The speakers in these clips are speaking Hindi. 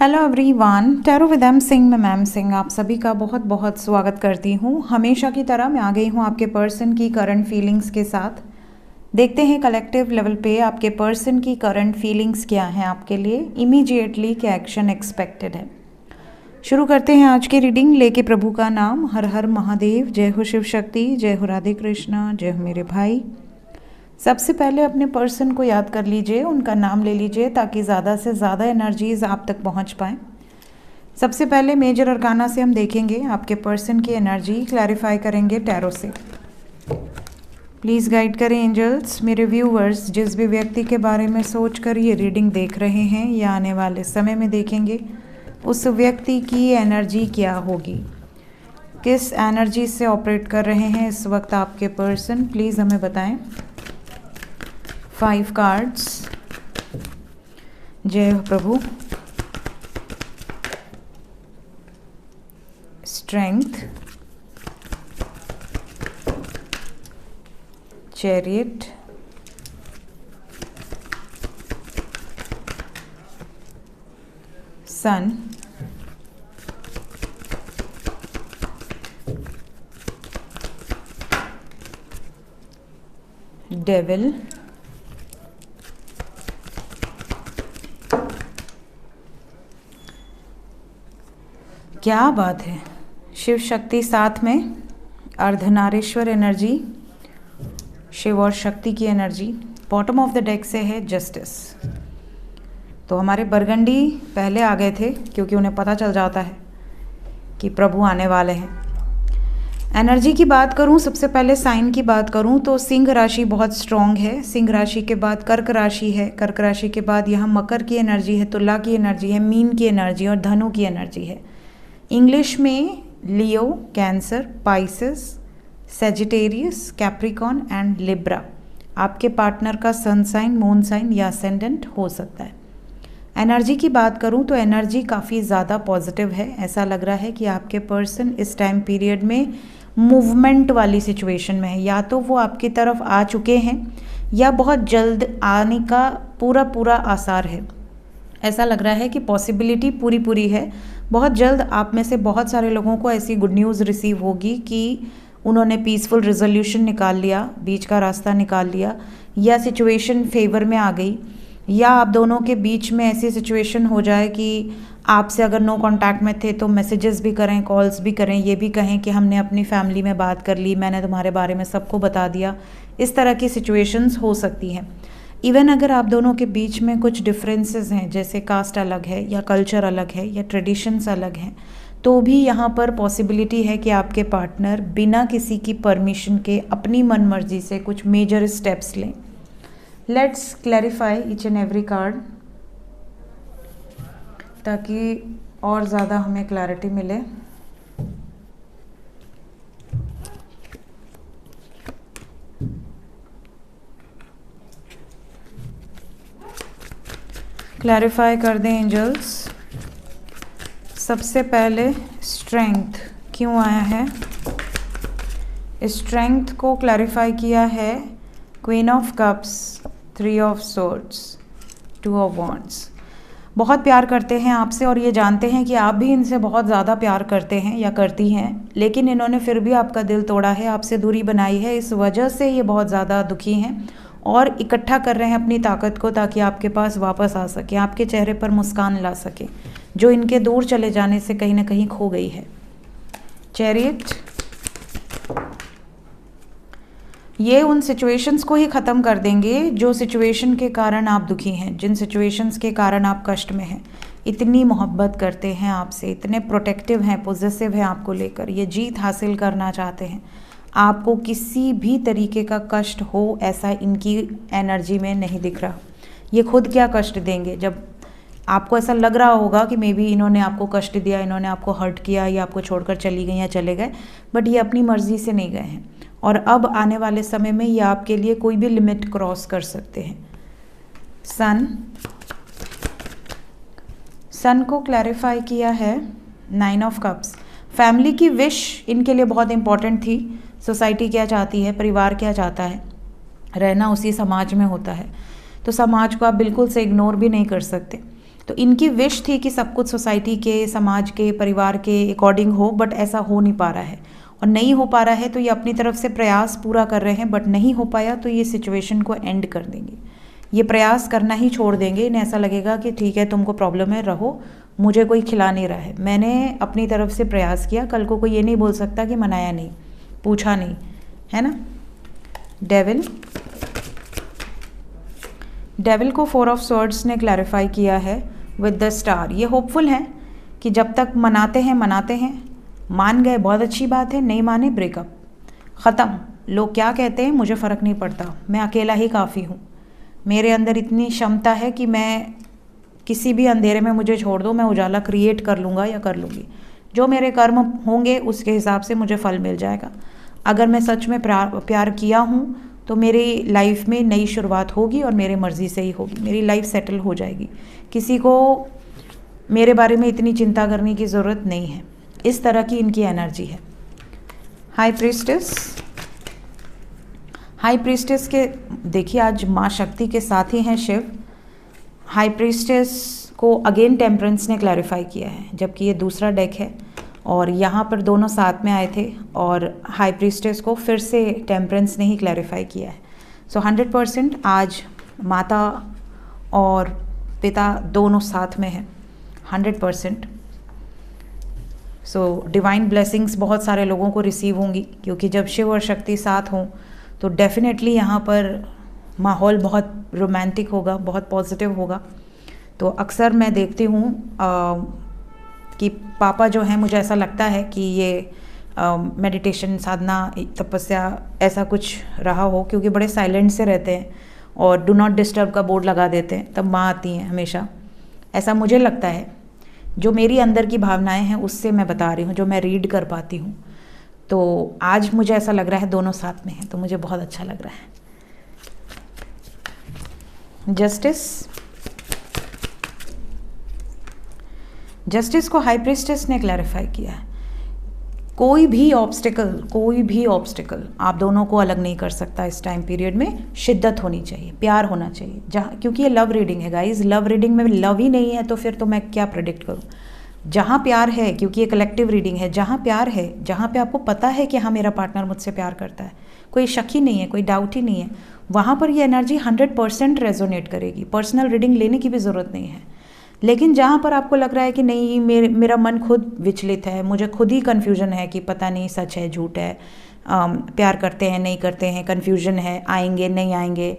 Hello everyone, tarot with M Singh में मैम सिंह आप सभी का बहुत बहुत स्वागत करती हूँ। हमेशा की तरह मैं आ गई हूँ आपके पर्सन की करंट फीलिंग्स के साथ। देखते हैं कलेक्टिव लेवल पे आपके पर्सन की करंट फीलिंग्स क्या हैं आपके लिए, इमीडिएटली क्या एक्शन एक्सपेक्टेड है। शुरू करते हैं आज की रीडिंग लेके प्रभु का नाम। हर हर महादेव, जय हो शिव शक्ति, जय हो राधे कृष्णा, जय हो मेरे भाई। सबसे पहले अपने पर्सन को याद कर लीजिए, उनका नाम ले लीजिए ताकि ज़्यादा से ज़्यादा एनर्जीज आप तक पहुंच पाएँ। सबसे पहले मेजर अरकाना से हम देखेंगे आपके पर्सन की एनर्जी, क्लैरिफाई करेंगे टैरो से। प्लीज़ गाइड करें एंजल्स। मेरे व्यूवर्स जिस भी व्यक्ति के बारे में सोच कर ये रीडिंग देख रहे हैं या आने वाले समय में देखेंगे, उस व्यक्ति की एनर्जी क्या होगी, किस एनर्जी से ऑपरेट कर रहे हैं इस वक्त आपके पर्सन, प्लीज़ हमें बताएं। 5 कार्ड्स। जय हो प्रभु। स्ट्रेंथ, चैरियट, सन, डेविल, क्या बात है, शिव शक्ति साथ में, अर्धनारीश्वर एनर्जी, शिव और शक्ति की energy. Bottom of the deck से है जस्टिस। तो हमारे बरगंडी पहले आ गए थे क्योंकि उन्हें पता चल जाता है कि प्रभु आने वाले हैं। एनर्जी की बात करूं, सबसे पहले साइन की बात करूं तो सिंह राशि बहुत स्ट्रॉन्ग है। सिंह राशि के बाद कर्क राशि है, कर्क राशि के बाद यहाँ मकर की एनर्जी है, तुला की एनर्जी है, मीन की एनर्जी और धनु की एनर्जी है। इंग्लिश में Leo, Cancer, Pisces, Sagittarius, Capricorn and Libra आपके पार्टनर का सन साइन, मून साइन या असेंडेंट हो सकता है। एनर्जी की बात करूं तो एनर्जी काफ़ी ज़्यादा पॉजिटिव है। ऐसा लग रहा है कि आपके पर्सन इस टाइम पीरियड में मूवमेंट वाली सिचुएशन में है, या तो वो आपकी तरफ आ चुके हैं या बहुत जल्द आने का पूरा आसार है। ऐसा लग रहा है कि पॉसिबिलिटी पूरी है। बहुत जल्द आप में से बहुत सारे लोगों को ऐसी गुड न्यूज़ रिसीव होगी कि उन्होंने पीसफुल रिजोल्यूशन निकाल लिया, बीच का रास्ता निकाल लिया, या सिचुएशन फेवर में आ गई, या आप दोनों के बीच में ऐसी सिचुएशन हो जाए कि आपसे अगर नो कांटेक्ट में थे तो मैसेजेस भी करें, कॉल्स भी करें, ये भी कहें कि हमने अपनी फैमिली में बात कर ली, मैंने तुम्हारे बारे में सबको बता दिया। इस तरह की सिचुएशंस हो सकती हैं। इवन अगर आप दोनों के बीच में कुछ डिफरेंसेस हैं, जैसे कास्ट अलग है या कल्चर अलग है या ट्रेडिशंस अलग हैं, तो भी यहाँ पर पॉसिबिलिटी है कि आपके पार्टनर बिना किसी की परमिशन के अपनी मन मर्जी से कुछ मेजर स्टेप्स लें। Let's clarify each and every card ताकि और ज़्यादा हमें क्लैरिटी मिले। क्लैरिफाई कर दें एंजल्स। सबसे पहले स्ट्रेंथ क्यों आया है? स्ट्रेंथ को क्लैरिफाई किया है queen of cups, 3 of swords, 2 of wands. बहुत प्यार करते हैं आपसे और ये जानते हैं कि आप भी इनसे बहुत ज़्यादा प्यार करते हैं या करती हैं, लेकिन इन्होंने फिर भी आपका दिल तोड़ा है, आपसे दूरी बनाई है। इस वजह से ये बहुत ज़्यादा दुखी हैं और इकट्ठा कर रहे हैं अपनी ताकत को ताकि आपके पास वापस आ सके, आपके चेहरे पर मुस्कान ला सके, जो इनके दूर चले जाने से कहीं ना कहीं खो गई है। चैरियट, ये उन सिचुएशंस को ही ख़त्म कर देंगे जो सिचुएशन के कारण आप दुखी हैं, जिन सिचुएशंस के कारण आप कष्ट में हैं। इतनी मोहब्बत करते हैं आपसे, इतने प्रोटेक्टिव हैं, पॉजिटिव हैं आपको लेकर, ये जीत हासिल करना चाहते हैं। आपको किसी भी तरीके का कष्ट हो ऐसा इनकी एनर्जी में नहीं दिख रहा। ये खुद क्या कष्ट देंगे? जब आपको ऐसा लग रहा होगा कि मे बी इन्होंने आपको कष्ट दिया, इन्होंने आपको हर्ट किया या आपको छोड़कर चली गई या चले गए, बट ये अपनी मर्जी से नहीं गए हैं और अब आने वाले समय में ये आपके लिए कोई भी लिमिट क्रॉस कर सकते हैं। सन को क्लैरिफाई किया है 9 ऑफ कप्स। फैमिली की विश इनके लिए बहुत इंपॉर्टेंट थी। सोसाइटी क्या चाहती है, परिवार क्या चाहता है, रहना उसी समाज में होता है, तो समाज को आप बिल्कुल से इग्नोर भी नहीं कर सकते। तो इनकी विश थी कि सब कुछ सोसाइटी के, समाज के, परिवार के अकॉर्डिंग हो, बट ऐसा हो नहीं पा रहा है। और नहीं हो पा रहा है तो ये अपनी तरफ से प्रयास पूरा कर रहे हैं, बट नहीं हो पाया तो ये सिचुएशन को एंड कर देंगे। ये प्रयास करना ही छोड़ देंगे। इन्हें ऐसा लगेगा कि ठीक है, तुमको प्रॉब्लम है, रहो, मुझे कोई खिला नहीं रहा है, मैंने अपनी तरफ से प्रयास किया। कल को कोई ये नहीं बोल सकता कि मनाया नहीं, पूछा नहीं, है ना। डेविल को 4 ऑफ स्वॉर्ड्स ने क्लैरिफाई किया है विद द स्टार। ये होपफुल हैं कि जब तक मनाते हैं, मान गए बहुत अच्छी बात है, नहीं माने ब्रेकअप, ख़त्म। लोग क्या कहते हैं मुझे फ़र्क नहीं पड़ता, मैं अकेला ही काफ़ी हूँ, मेरे अंदर इतनी क्षमता है कि मैं किसी भी अंधेरे में मुझे छोड़ दो, मैं उजाला क्रिएट कर लूँगा या कर लूँगी। जो मेरे कर्म होंगे उसके हिसाब से मुझे फल मिल जाएगा। अगर मैं सच में प्यार किया हूँ तो मेरी लाइफ में नई शुरुआत होगी और मेरे मर्ज़ी से ही होगी, मेरी लाइफ सेटल हो जाएगी। किसी को मेरे बारे में इतनी चिंता करने की ज़रूरत नहीं है। इस तरह की इनकी एनर्जी है। हाई प्रीस्टेस के देखिए, आज माँ शक्ति के साथ ही हैं शिव। हाई प्रीस्टेस को अगेन टेम्परेंस ने क्लैरिफाई किया है, जबकि ये दूसरा डेक है और यहाँ पर दोनों साथ में आए थे और हाई प्रीस्टेस को फिर से टेम्परेंस ने ही क्लैरिफाई किया है। सो 100% आज माता और पिता दोनों साथ में हैं, 100%। सो डिवाइन ब्लेसिंग्स बहुत सारे लोगों को रिसीव होंगी, क्योंकि जब शिव और शक्ति साथ हों तो डेफिनेटली यहाँ पर माहौल बहुत रोमांटिक होगा, बहुत पॉजिटिव होगा। तो अक्सर मैं देखती हूँ कि पापा जो हैं, मुझे ऐसा लगता है कि ये मेडिटेशन, साधना, तपस्या ऐसा कुछ रहा हो, क्योंकि बड़े साइलेंट से रहते हैं और डू नॉट डिस्टर्ब का बोर्ड लगा देते हैं, तब माँ आती हैं हमेशा, ऐसा मुझे लगता है। जो मेरी अंदर की भावनाएं हैं उससे मैं बता रही हूँ, जो मैं रीड कर पाती हूँ। तो आज मुझे ऐसा लग रहा है दोनों साथ में हैं, तो मुझे बहुत अच्छा लग रहा है। जस्टिस को हाई प्रीस्टेस ने क्लैरिफाई किया है। कोई भी ऑब्स्टिकल आप दोनों को अलग नहीं कर सकता। इस टाइम पीरियड में शिद्दत होनी चाहिए, प्यार होना चाहिए। जहाँ, क्योंकि ये लव रीडिंग है गाइज, लव रीडिंग में लव ही नहीं है तो फिर तो मैं क्या प्रेडिक्ट करूँ। जहाँ प्यार है, क्योंकि ये कलेक्टिव रीडिंग है, जहाँ प्यार है, जहाँ पे आपको पता है कि हाँ मेरा पार्टनर मुझसे प्यार करता है, कोई शक ही नहीं है, कोई डाउट ही नहीं है, वहाँ पर ये एनर्जी 100% रेजोनेट करेगी। पर्सनल रीडिंग लेने की भी ज़रूरत नहीं है। लेकिन जहाँ पर आपको लग रहा है कि नहीं, मेरा मन खुद विचलित है, मुझे खुद ही कन्फ्यूजन है कि पता नहीं सच है झूठ है, प्यार करते हैं नहीं करते हैं, कन्फ्यूजन है, आएंगे नहीं आएंगे,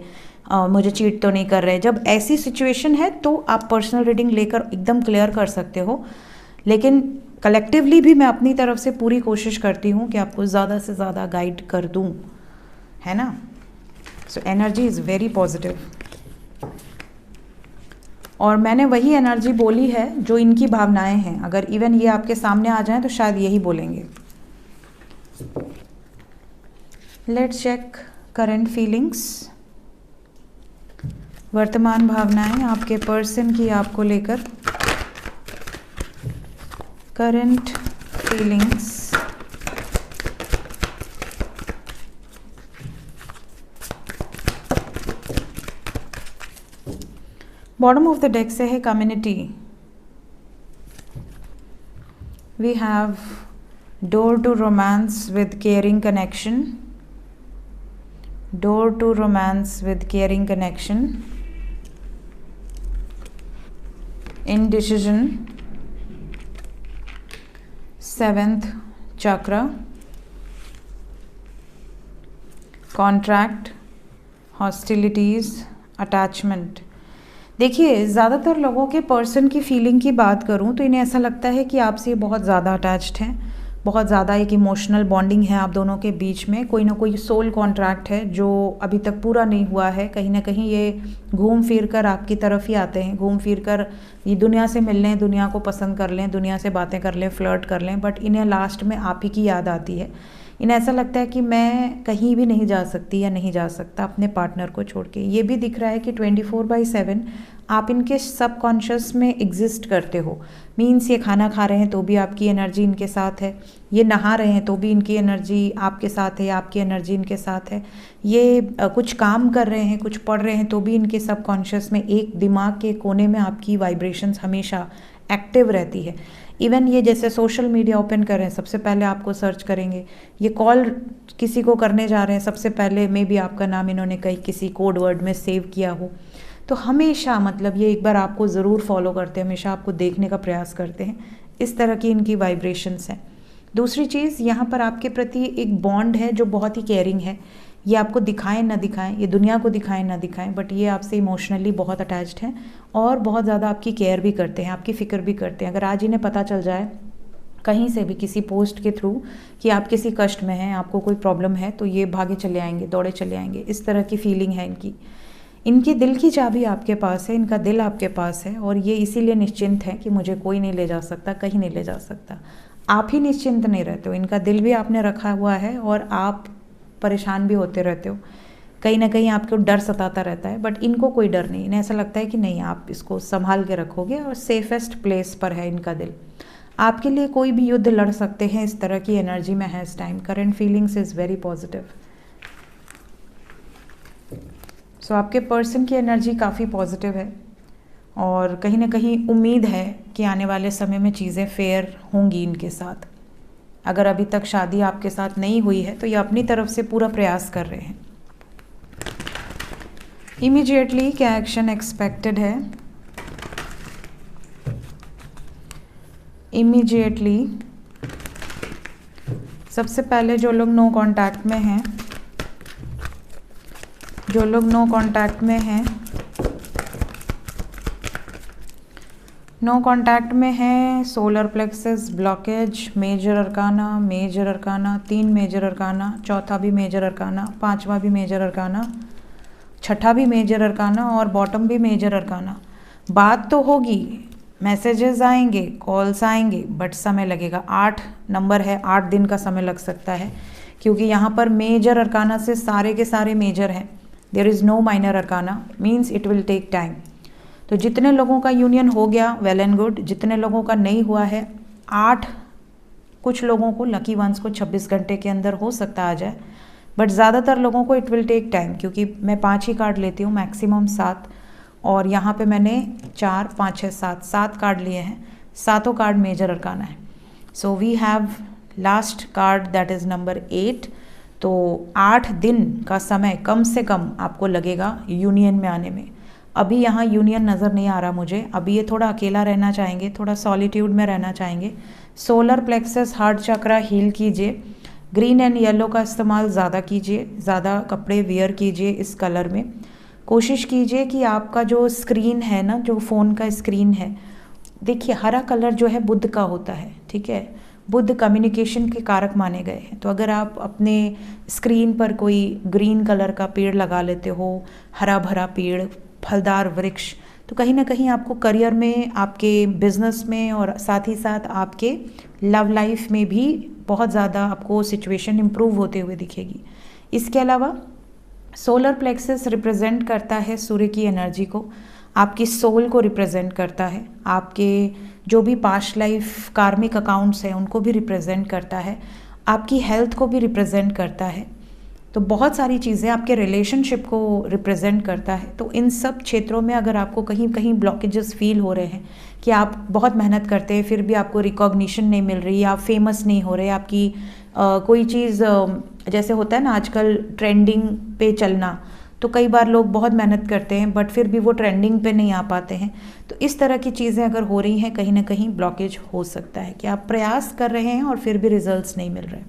मुझे चीट तो नहीं कर रहे, जब ऐसी सिचुएशन है तो आप पर्सनल रीडिंग लेकर एकदम क्लियर कर सकते हो। लेकिन कलेक्टिवली भी मैं अपनी तरफ से पूरी कोशिश करती हूँ कि आपको ज़्यादा से ज़्यादा गाइड कर दूँ, है ना। So energy is very positive और मैंने वही एनर्जी बोली है जो इनकी भावनाएं हैं। अगर इवन ये आपके सामने आ जाएं तो शायद यही बोलेंगे। लेट्स चेक करंट फीलिंग्स, वर्तमान भावनाएं आपके पर्सन की आपको लेकर। Current feelings, bottom of the deck से है community. We have door to romance with caring connection, door to romance with caring connection, indecision, 7th chakra, contract, hostilities, attachment. देखिए, ज़्यादातर लोगों के पर्सन की फीलिंग की बात करूं तो इन्हें ऐसा लगता है कि आपसे बहुत ज़्यादा अटैच्ड हैं, बहुत ज़्यादा एक इमोशनल बॉन्डिंग है आप दोनों के बीच में। कोई ना कोई सोल कॉन्ट्रैक्ट है जो अभी तक पूरा नहीं हुआ है। कहीं ना कहीं ये घूम फिर कर आपकी तरफ ही आते हैं, घूम फिर कर ये दुनिया से मिल लें, दुनिया को पसंद कर लें, दुनिया से बातें कर लें, फ्लर्ट कर लें, बट इन्हें लास्ट में आप ही की याद आती है इन्हें ऐसा लगता है कि मैं कहीं भी नहीं जा सकती या नहीं जा सकता अपने पार्टनर को छोड़ के। ये भी दिख रहा है कि 24/7 आप इनके सबकॉन्शियस में एग्जिस्ट करते हो। मीन्स ये खाना खा रहे हैं तो भी आपकी एनर्जी इनके साथ है, ये नहा रहे हैं तो भी इनकी एनर्जी आपके साथ है, आपकी एनर्जी इनके साथ है, ये कुछ काम कर रहे हैं, कुछ पढ़ रहे हैं तो भी इनके सबकॉन्शियस में एक दिमाग के कोने में आपकी वाइब्रेशंस हमेशा एक्टिव रहती है। इवन ये जैसे सोशल मीडिया ओपन कर रहे हैं, सबसे पहले आपको सर्च करेंगे, ये कॉल किसी को करने जा रहे हैं, सबसे पहले मे बी आपका नाम इन्होंने कहीं किसी कोड वर्ड में सेव किया हो। तो हमेशा मतलब ये एक बार आपको ज़रूर फॉलो करते हैं, हमेशा आपको देखने का प्रयास करते हैं। इस तरह की इनकी वाइब्रेशंस हैं। दूसरी चीज़, यहाँ पर आपके प्रति एक बॉन्ड है जो बहुत ही केयरिंग है। ये आपको दिखाएं ना दिखाएं, ये दुनिया को दिखाएं ना दिखाएं, बट ये आपसे इमोशनली बहुत अटैच्ड हैं और बहुत ज़्यादा आपकी केयर भी करते हैं, आपकी फ़िक्र भी करते हैं। अगर आज इन्हें पता चल जाए कहीं से भी किसी पोस्ट के थ्रू कि आप किसी कष्ट में हैं, आपको कोई प्रॉब्लम है, तो ये भागे चले आएंगे, दौड़े चले आएंगे। इस तरह की फीलिंग है इनकी। इनके दिल की चाबी आपके पास है, इनका दिल आपके पास है और ये इसीलिए निश्चिंत है कि मुझे कोई नहीं ले जा सकता, कहीं नहीं ले जा सकता। आप ही निश्चिंत नहीं रहते हो, इनका दिल भी आपने रखा हुआ है और आप परेशान भी होते रहते हो, कहीं ना कहीं आपको डर सताता रहता है, बट इनको कोई डर नहीं। इन्हें ऐसा लगता है कि नहीं, आप इसको संभाल के रखोगे और सेफेस्ट प्लेस पर है इनका दिल। आपके लिए कोई भी युद्ध लड़ सकते हैं, इस तरह की एनर्जी में है इस time. Current feelings is very positive. So आपके पर्सन की एनर्जी काफ़ी पॉजिटिव है और कहीं ना कहीं उम्मीद है कि आने वाले समय में चीज़ें फेयर होंगी इनके साथ। अगर अभी तक शादी आपके साथ नहीं हुई है तो ये अपनी तरफ से पूरा प्रयास कर रहे हैं। इमीडिएटली क्या एक्शन एक्सपेक्टेड है? इमीडिएटली सबसे पहले जो लोग नो कांटेक्ट में हैं, जो लोग नो कांटेक्ट में हैं, नो कांटेक्ट में हैं, solar plexus blockage, major arcana, 3 major arcana, चौथा भी मेजर अरकाना, 5वां भी मेजर अरकाना, 6ठा भी मेजर अरकाना और बॉटम भी मेजर अरकाना। बात तो होगी, मैसेजेस आएंगे, कॉल्स आएंगे, बट समय लगेगा। 8 नंबर है, 8 दिन का समय लग सकता है, क्योंकि यहाँ पर मेजर अरकाना से सारे के सारे मेजर हैं। There is no minor arcana, means it will take time. तो जितने लोगों का यूनियन हो गया वेल एंड गुड, जितने लोगों का नहीं हुआ है 8, कुछ लोगों को लकी वंस को 26 घंटे के अंदर हो सकता आ जाए, बट ज़्यादातर लोगों को इट विल टेक टाइम, क्योंकि मैं 5 ही कार्ड लेती हूँ, मैक्सिमम 7, और यहाँ पे मैंने 4, 5, 6, 7 कार्ड लिए हैं। सातों कार्ड मेजर अरकाना है। So we have last card that is number 8। तो 8 दिन का समय कम से कम आपको लगेगा यूनियन में आने में। अभी यहाँ यूनियन नज़र नहीं आ रहा मुझे, अभी ये थोड़ा अकेला रहना चाहेंगे, थोड़ा सॉलिट्यूड में रहना चाहेंगे। सोलर प्लेक्सस हार्ट चक्रा हील कीजिए, ग्रीन एंड येलो का इस्तेमाल ज़्यादा कीजिए, ज़्यादा कपड़े वेयर कीजिए इस कलर में। कोशिश कीजिए कि आपका जो स्क्रीन है ना, जो फ़ोन का स्क्रीन है, देखिए हरा कलर जो है बुध का होता है, ठीक है। बुध कम्युनिकेशन के कारक माने गए हैं। तो अगर आप अपने स्क्रीन पर कोई ग्रीन कलर का पेड़ लगा लेते हो, हरा भरा पेड़, फलदार वृक्ष, तो कहीं ना कहीं आपको करियर में, आपके बिजनेस में और साथ ही साथ आपके लव लाइफ में भी बहुत ज़्यादा आपको सिचुएशन इम्प्रूव होते हुए दिखेगी। इसके अलावा सोलर प्लेक्सस रिप्रेजेंट करता है सूर्य की एनर्जी को, आपकी सोल को रिप्रेजेंट करता है, आपके जो भी पास्ट लाइफ कार्मिक अकाउंट्स हैं उनको भी रिप्रेजेंट करता है, आपकी हेल्थ को भी रिप्रेजेंट करता है। तो बहुत सारी चीज़ें आपके रिलेशनशिप को रिप्रेजेंट करता है। तो इन सब क्षेत्रों में अगर आपको कहीं कहीं ब्लॉकेजेस फील हो रहे हैं कि आप बहुत मेहनत करते हैं फिर भी आपको रिकॉग्निशन नहीं मिल रही, आप फेमस नहीं हो रहे, आपकी कोई चीज़ जैसे होता है ना आजकल ट्रेंडिंग पे चलना, तो कई बार लोग बहुत मेहनत करते हैं बट फिर भी वो ट्रेंडिंग पे नहीं आ पाते हैं। तो इस तरह की चीज़ें अगर हो रही हैं, कहीं ना कहीं ब्लॉकेज हो सकता है कि आप प्रयास कर रहे हैं और फिर भी रिजल्ट्स नहीं मिल रहे।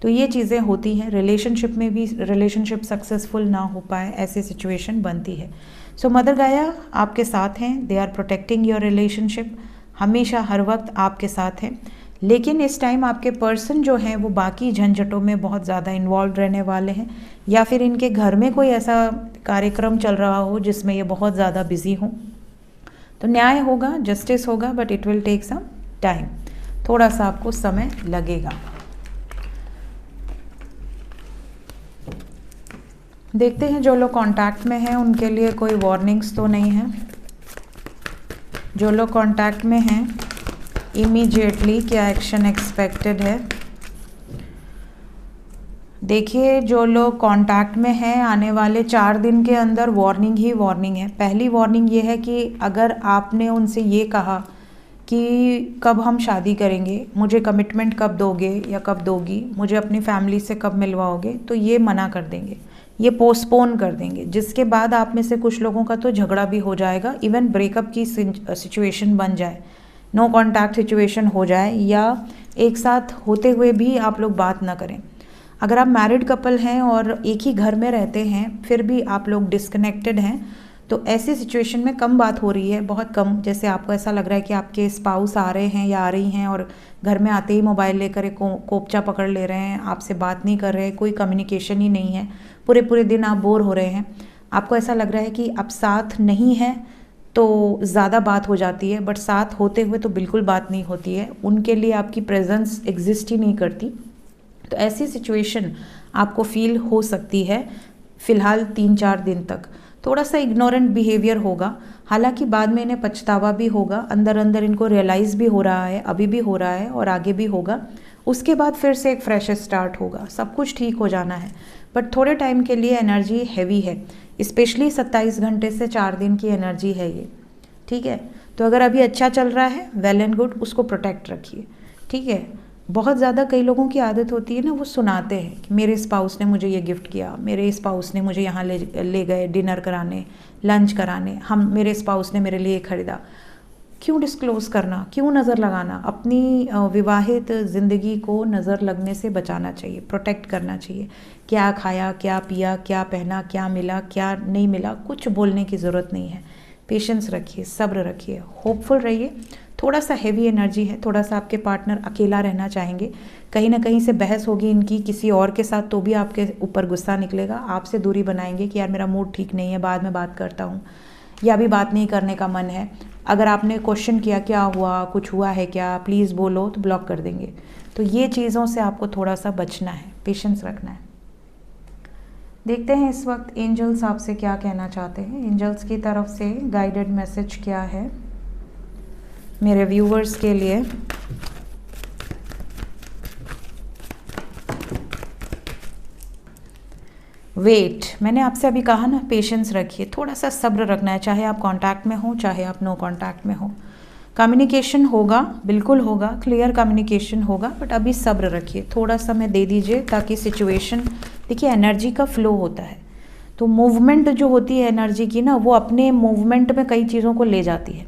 तो ये चीज़ें होती हैं। रिलेशनशिप में भी रिलेशनशिप सक्सेसफुल ना हो पाए, ऐसी सिचुएशन बनती है। सो मदर गाया आपके साथ हैं, they are protecting your relationship, हमेशा हर वक्त आपके साथ हैं। लेकिन इस टाइम आपके पर्सन जो हैं वो बाकी झंझटों में बहुत ज़्यादा इन्वॉल्व रहने वाले हैं, या फिर इनके घर में कोई ऐसा कार्यक्रम चल रहा हो जिसमें ये बहुत ज़्यादा बिजी हों। तो न्याय होगा, जस्टिस होगा, but it will take some time, थोड़ा सा आपको समय लगेगा। देखते हैं जो लोग कांटेक्ट में हैं उनके लिए कोई वार्निंग्स तो नहीं है। जो लोग कांटेक्ट में हैं इमीडिएटली क्या एक्शन एक्सपेक्टेड है। देखिए जो लोग कांटेक्ट में हैं आने वाले 4 दिन के अंदर वार्निंग ही वार्निंग है। पहली वार्निंग ये है कि अगर आपने उनसे ये कहा कि कब हम शादी करेंगे, मुझे कमिटमेंट कब दोगे या कब दोगी, मुझे अपनी फैमिली से कब मिलवाओगे, तो ये मना कर देंगे, ये पोस्टपोन कर देंगे। जिसके बाद आप में से कुछ लोगों का तो झगड़ा भी हो जाएगा, इवन ब्रेकअप की सिचुएशन बन जाए, नो कॉन्टैक्ट सिचुएशन हो जाए, या एक साथ होते हुए भी आप लोग बात ना करें। अगर आप मैरिड कपल हैं और एक ही घर में रहते हैं फिर भी आप लोग डिस्कनेक्टेड हैं, तो ऐसी सिचुएशन में कम बात हो रही है, बहुत कम। जैसे आपको ऐसा लग रहा है कि आपके स्पाउस आ रहे हैं या आ रही हैं और घर में आते ही मोबाइल लेकर एक कोपचा पकड़ ले रहे हैं, आपसे बात नहीं कर रहे, कोई कम्युनिकेशन ही नहीं है, पूरे पूरे दिन आप बोर हो रहे हैं। आपको ऐसा लग रहा है कि अब साथ नहीं है तो ज़्यादा बात हो जाती है, बट साथ होते हुए तो बिल्कुल बात नहीं होती है, उनके लिए आपकी प्रेजेंस एग्जिस्ट ही नहीं करती। तो ऐसी सिचुएशन आपको फील हो सकती है फ़िलहाल 3-4 दिन तक। थोड़ा सा इग्नोरेंट बिहेवियर होगा, हालांकि बाद में इन्हें पछतावा भी होगा, अंदर अंदर इनको रियलाइज़ भी हो रहा है, अभी भी हो रहा है और आगे भी होगा। उसके बाद फिर से एक फ्रेश स्टार्ट होगा, सब कुछ ठीक हो जाना है, बट थोड़े टाइम के लिए एनर्जी हैवी है, स्पेशली 27 घंटे से 4 दिन की एनर्जी है ये, ठीक है। तो अगर अभी अच्छा चल रहा है वेल एंड गुड, उसको प्रोटेक्ट रखिए, ठीक है। बहुत ज़्यादा कई लोगों की आदत होती है ना, वो सुनाते हैं कि मेरे स्पाउस ने मुझे ये गिफ्ट किया, मेरे स्पाउस ने मुझे यहाँ ले गए डिनर कराने, लंच कराने, मेरे स्पाउस ने मेरे लिए खरीदा। क्यों डिस्क्लोज़ करना, क्यों नज़र लगाना? अपनी विवाहित ज़िंदगी को नज़र लगने से बचाना चाहिए, प्रोटेक्ट करना चाहिए। क्या खाया, क्या पिया, क्या पहना, क्या मिला, क्या नहीं मिला, कुछ बोलने की ज़रूरत नहीं है। पेशेंस रखिए, सब्र रखिए, होपफुल रहिए। थोड़ा सा हेवी एनर्जी है, थोड़ा सा आपके पार्टनर अकेला रहना चाहेंगे, कहीं ना कहीं से बहस होगी इनकी किसी और के साथ, तो भी आपके ऊपर गुस्सा निकलेगा, आपसे दूरी बनाएंगे कि यार मेरा मूड ठीक नहीं है, बाद में बात करता हूँ, या भी बात नहीं करने का मन है। अगर आपने क्वेश्चन किया क्या हुआ, कुछ हुआ है क्या, प्लीज़ बोलो, तो ब्लॉक कर देंगे। तो ये चीज़ों से आपको थोड़ा सा बचना है, पेशेंस रखना है। देखते हैं इस वक्त एंजल्स आपसे क्या कहना चाहते हैं। एंजल्स की तरफ से गाइडेड मैसेज क्या है मेरे व्यूवर्स के लिए। वेट, मैंने आपसे अभी कहा ना, पेशेंस रखिए, थोड़ा सा सब्र रखना है, चाहे आप कांटेक्ट में हो चाहे आप नो कांटेक्ट में हो। कम्युनिकेशन होगा, बिल्कुल होगा, क्लियर कम्युनिकेशन होगा, बट अभी सब्र रखिए, थोड़ा समय दे दीजिए ताकि सिचुएशन, देखिए एनर्जी का फ्लो होता है, तो मूवमेंट जो होती है एनर्जी की ना, वो अपने मूवमेंट में कई चीज़ों को ले जाती है,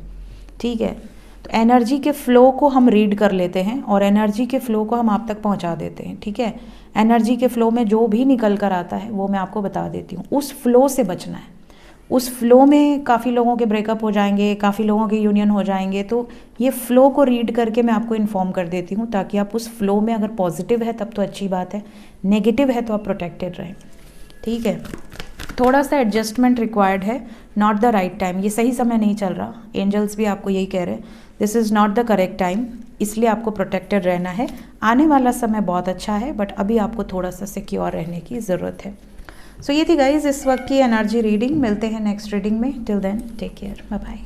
ठीक है। तो एनर्जी के फ़्लो को हम रीड कर लेते हैं और एनर्जी के फ़्लो को हम आप तक पहुंचा देते हैं, ठीक है। एनर्जी के फ़्लो में जो भी निकल कर आता है वो मैं आपको बता देती हूँ, उस फ़्लो से बचना है। उस फ़्लो में काफ़ी लोगों के ब्रेकअप हो जाएंगे, काफ़ी लोगों के यूनियन हो जाएंगे, तो ये फ़्लो को रीड करके मैं आपको इन्फॉर्म कर देती हूँ, ताकि आप उस फ़्लो में, अगर पॉजिटिव है तब तो अच्छी बात है, नेगेटिव है तो आप प्रोटेक्टेड रहें, ठीक है। थोड़ा सा एडजस्टमेंट रिक्वायर्ड है, नॉट द राइट टाइम, ये सही समय नहीं चल रहा, एंजल्स भी आपको यही कह रहे हैं, this is not the correct time, इसलिए आपको प्रोटेक्टेड रहना है। आने वाला समय बहुत अच्छा है, बट अभी आपको थोड़ा सा सिक्योर रहने की ज़रूरत है। सो ये थी गाइज इस वक्त की एनर्जी रीडिंग, मिलते हैं नेक्स्ट रीडिंग में, till then take care, bye bye.